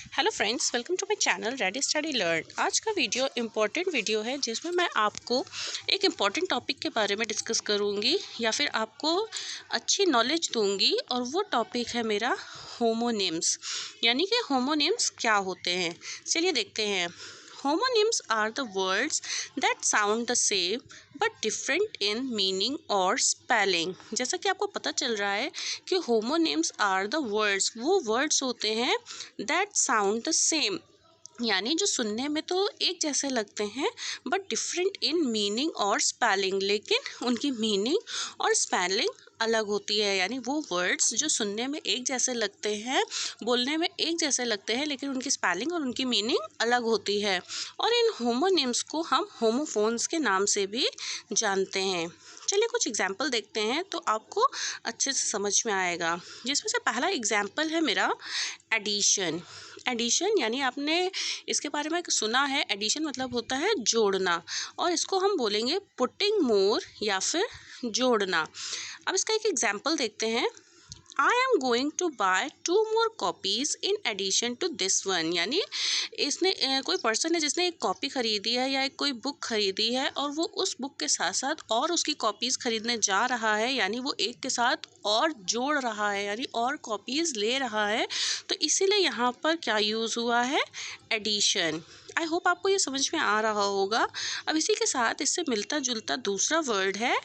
Hello friends, welcome to my channel ready study learn. आज का video important video है जिसमें मैं आपको एक इम्पॉर्टेंट टॉपिक के बारे में डिस्कस करूंगी या फिर आपको अच्छी नॉलेज दूंगी। और वो टॉपिक है मेरा होमोनिम्स, यानी कि होमोनिम्स क्या होते हैं। चलिए देखते हैं। Homonyms are the words that sound the same but different in meaning or spelling। जैसा कि आपको पता चल रहा है कि homonyms are the words, वो words होते हैं that sound the same, यानी जो सुनने में तो एक जैसे लगते हैं बट डिफरेंट इन मीनिंग और स्पेलिंग, लेकिन उनकी मीनिंग और स्पेलिंग अलग होती है। यानी वो वर्ड्स जो सुनने में एक जैसे लगते हैं, बोलने में एक जैसे लगते हैं, लेकिन उनकी स्पेलिंग और उनकी मीनिंग अलग होती है। और इन होमोनिम्स को हम होमोफोन्स के नाम से भी जानते हैं। चलिए कुछ एग्जाम्पल देखते हैं तो आपको अच्छे से समझ में आएगा। जिसमें से पहला एग्जाम्पल है मेरा एडिशन। एडिशन यानी आपने इसके बारे में सुना है, एडिशन मतलब होता है जोड़ना, और इसको हम बोलेंगे पुटिंग मोर या फिर जोड़ना। अब इसका एक एग्जाम्पल देखते हैं। I am going to buy 2 more copies in addition to this one। यानी इसने कोई पर्सन है जिसने एक कॉपी ख़रीदी है या एक कोई बुक ख़रीदी है, और वो उस बुक के साथ साथ और उसकी कॉपीज़ ख़रीदने जा रहा है, यानी वो एक के साथ और जोड़ रहा है, यानी और कॉपीज़ ले रहा है। तो इसीलिए यहाँ पर क्या यूज़ हुआ है, एडिशन। आई होप आपको ये समझ में आ रहा होगा। अब इसी के साथ इससे मिलता जुलता दूसरा वर्ड है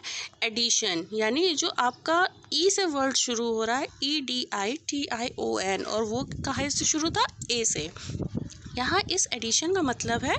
एडिशन, यानी जो आपका ई से वर्ड शुरू हो रहा है, EDITION, और वो कहाँ से शुरू था, ए से। यहाँ इस एडिशन का मतलब है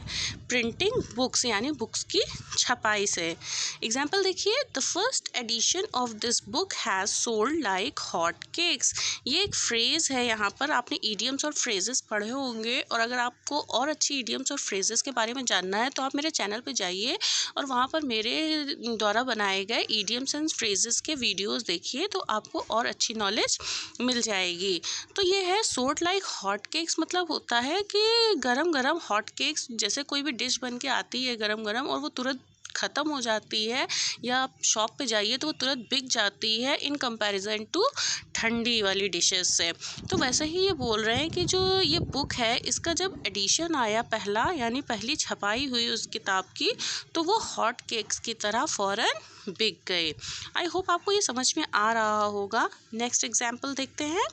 प्रिंटिंग बुक्स, यानी बुक्स की छपाई से। एग्जाम्पल देखिए, the first edition of this book has sold like hot cakes. ये एक फ्रेज़ है। यहाँ पर आपने ईडियम्स और फ्रेजेस पढ़े होंगे, और अगर आपको और अच्छी ईडियम्स और फ्रेजेस के बारे में जानना है तो आप मेरे चैनल पे जाइए और वहाँ पर मेरे द्वारा बनाए गए ईडियम्स एंड फ्रेजेस के वीडियोज़ देखिए, तो आपको और अच्छी नॉलेज मिल जाएगी। तो ये है सोल्ड लाइक हॉट केक्स, मतलब होता है कि गरम गरम हॉट केक्स, जैसे कोई भी डिश बन के आती है गरम गरम और वो तुरंत ख़त्म हो जाती है, या आप शॉप पे जाइए तो वो तुरंत बिक जाती है इन कंपैरिजन टू ठंडी वाली डिशेस से। तो वैसे ही ये बोल रहे हैं कि जो ये बुक है, इसका जब एडिशन आया पहला, यानी पहली छपाई हुई उस किताब की, तो वो हॉट केक्स की तरह फ़ौरन बिक गए। आई होप आपको ये समझ में आ रहा होगा। नेक्स्ट एग्जाम्पल देखते हैं।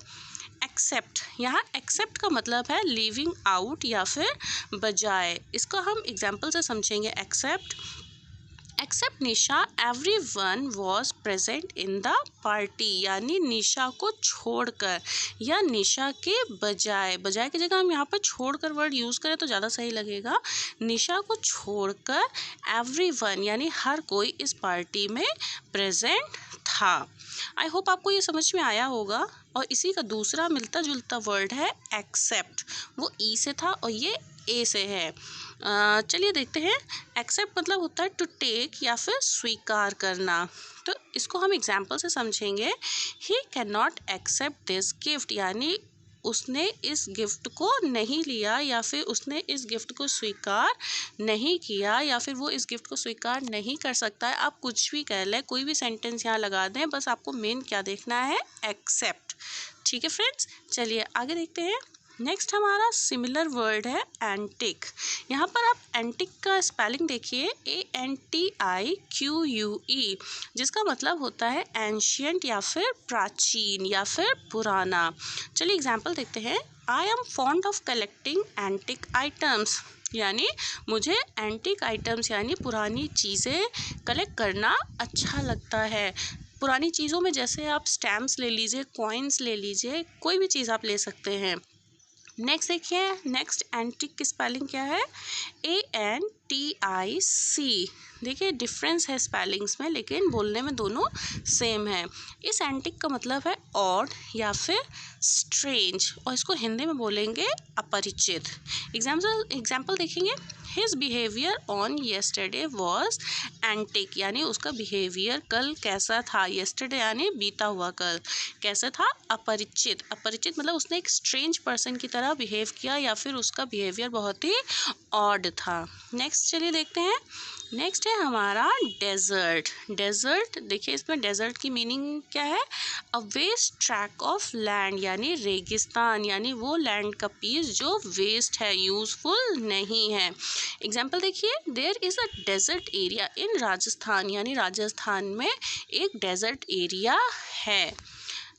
एक्सेप्ट। यहाँ एक्सेप्ट का मतलब है लीविंग आउट या फिर बजाय। इसको हम एग्जाम्पल से समझेंगे। Except Nisha everyone was present in the party, यानी निशा को छोड़कर या निशा के बजाय। बजाय की जगह हम यहाँ पर छोड़कर वर्ड यूज़ करें तो ज़्यादा सही लगेगा। निशा को छोड़कर एवरीवन यानी हर कोई इस पार्टी में प्रेजेंट था। आई होप आपको ये समझ में आया होगा। और इसी का दूसरा मिलता जुलता वर्ड है एक्सेप्ट। वो ई से था और ये ए से है। चलिए देखते हैं। एक्सेप्ट मतलब होता है टू टेक या फिर स्वीकार करना। तो इसको हम एग्जाम्पल से समझेंगे। He can not accept this gift, यानी उसने इस गिफ्ट को नहीं लिया, या फिर उसने इस गिफ्ट को स्वीकार नहीं किया, या फिर वो इस गिफ्ट को स्वीकार नहीं कर सकता है। आप कुछ भी कह लें, कोई भी सेंटेंस यहाँ लगा दें, बस आपको मेन क्या देखना है, एक्सेप्ट। ठीक है फ्रेंड्स, चलिए आगे देखते हैं। नेक्स्ट हमारा सिमिलर वर्ड है एंटिक। यहाँ पर आप एंटिक का स्पेलिंग देखिए, ANTIQUE, जिसका मतलब होता है एंशियंट या फिर प्राचीन या फिर पुराना। चलिए एग्जाम्पल देखते हैं। I am fond of collecting antique items, यानी मुझे एंटिक आइटम्स यानी पुरानी चीज़ें कलेक्ट करना अच्छा लगता है। पुरानी चीज़ों में जैसे आप स्टैम्प्स ले लीजिए, कॉइन्स ले लीजिए, कोई भी चीज़ आप ले सकते हैं। नेक्स्ट देखिए। नेक्स्ट एंटिक की स्पेलिंग क्या है, ANTIC। देखिए डिफरेंस है स्पेलिंग्स में, लेकिन बोलने में दोनों सेम है। इस एंटिक का मतलब है ऑड या फिर स्ट्रेंज, और इसको हिंदी में बोलेंगे अपरिचित। एग्जाम्पल देखेंगे। His behaviour on yesterday was antique, यानी उसका बिहेवियर कल कैसा था। येस्टरडे यानी बीता हुआ कल, कैसा था, अपरिचित। अपरिचित मतलब उसने एक स्ट्रेंज पर्सन की तरह बिहेव किया, या फिर उसका बिहेवियर बहुत ही ऑड था। नेक्स्ट चलिए देखते हैं। नेक्स्ट है हमारा डेजर्ट। डेजर्ट देखिए, इसमें डेजर्ट की मीनिंग क्या है? A waste track of land, यानी रेगिस्तान, यानी वो लैंड का पीस जो वेस्ट है, यूजफुल नहीं है। एग्जाम्पल देखिए, there is a desert area in Rajasthan, यानी राजस्थान में एक डेजर्ट एरिया है।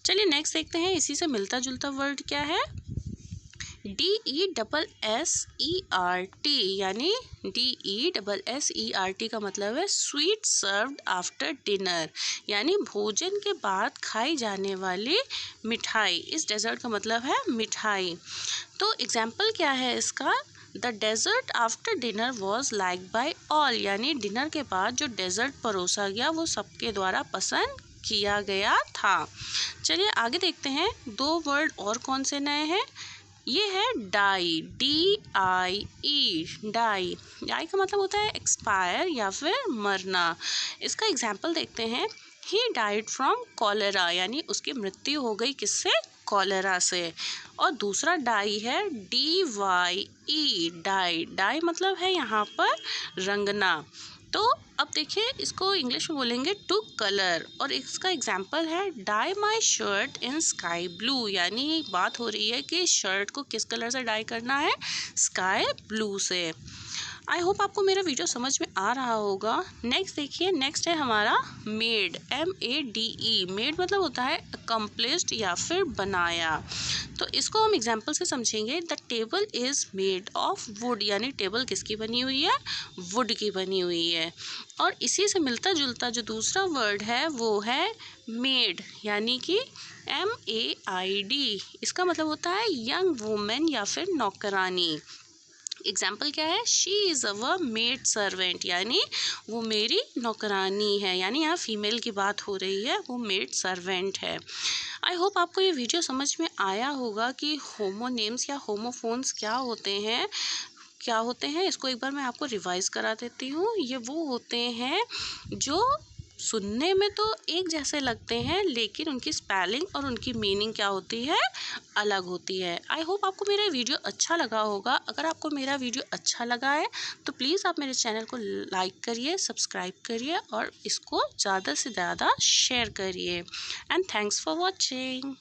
चलिए नेक्स्ट देखते हैं, इसी से मिलता जुलता वर्ड क्या है? DESSERT, यानी DESSERT का मतलब है स्वीट सर्व्ड आफ्टर डिनर, यानी भोजन के बाद खाई जाने वाली मिठाई। इस डेजर्ट का मतलब है मिठाई। तो एग्जाम्पल क्या है इसका? The dessert after dinner was like by all, यानी डिनर के बाद जो डेजर्ट परोसा गया वो सबके द्वारा पसंद किया गया था। चलिए आगे देखते हैं, दो वर्ड और कौन से नए हैं। ये है डाई, DIE, डाई। डाई का मतलब होता है एक्सपायर या फिर मरना। इसका एग्जाम्पल देखते हैं, ही डाइड फ्रॉम कॉलेरा, यानी उसकी मृत्यु हो गई किससे? कॉलेरा से। और दूसरा डाई है DYE, डाई। डाई मतलब है यहाँ पर रंगना। तो अब देखिए, इसको इंग्लिश में बोलेंगे टू कलर, और इसका एग्जाम्पल है dye my shirt in sky blue, यानी बात हो रही है कि शर्ट को किस कलर से डाई करना है? स्काई ब्लू से। आई होप आपको मेरा वीडियो समझ में आ रहा होगा। नेक्स्ट देखिए, नेक्स्ट है हमारा मेड, MADE। मेड मतलब होता है अकम्प्लिश्ड या फिर बनाया। तो इसको हम एग्जाम्पल से समझेंगे। The table is made of would, यानी टेबल किसकी बनी हुई है? वुड की बनी हुई है। और इसी से मिलता जुलता जो दूसरा वर्ड है वो है मेड, यानी कि MAID। इसका मतलब होता है यंग वुमेन या फिर नौकरानी। एग्जाम्पल क्या है? She is our maid servant, यानी वो मेरी नौकरानी है, यानी यहाँ फीमेल की बात हो रही है, वो मेड सर्वेंट है। आई होप आपको ये वीडियो समझ में आया होगा कि होमोनेम्स या होमोफोन्स क्या होते हैं, क्या होते हैं। इसको एक बार मैं आपको रिवाइज करा देती हूँ। ये वो होते हैं जो सुनने में तो एक जैसे लगते हैं, लेकिन उनकी स्पेलिंग और उनकी मीनिंग क्या होती है? अलग होती है। आई होप आपको मेरा वीडियो अच्छा लगा होगा। अगर आपको मेरा वीडियो अच्छा लगा है तो प्लीज़ आप मेरे चैनल को लाइक करिए, सब्सक्राइब करिए और इसको ज़्यादा से ज़्यादा शेयर करिए। And thanks for watching.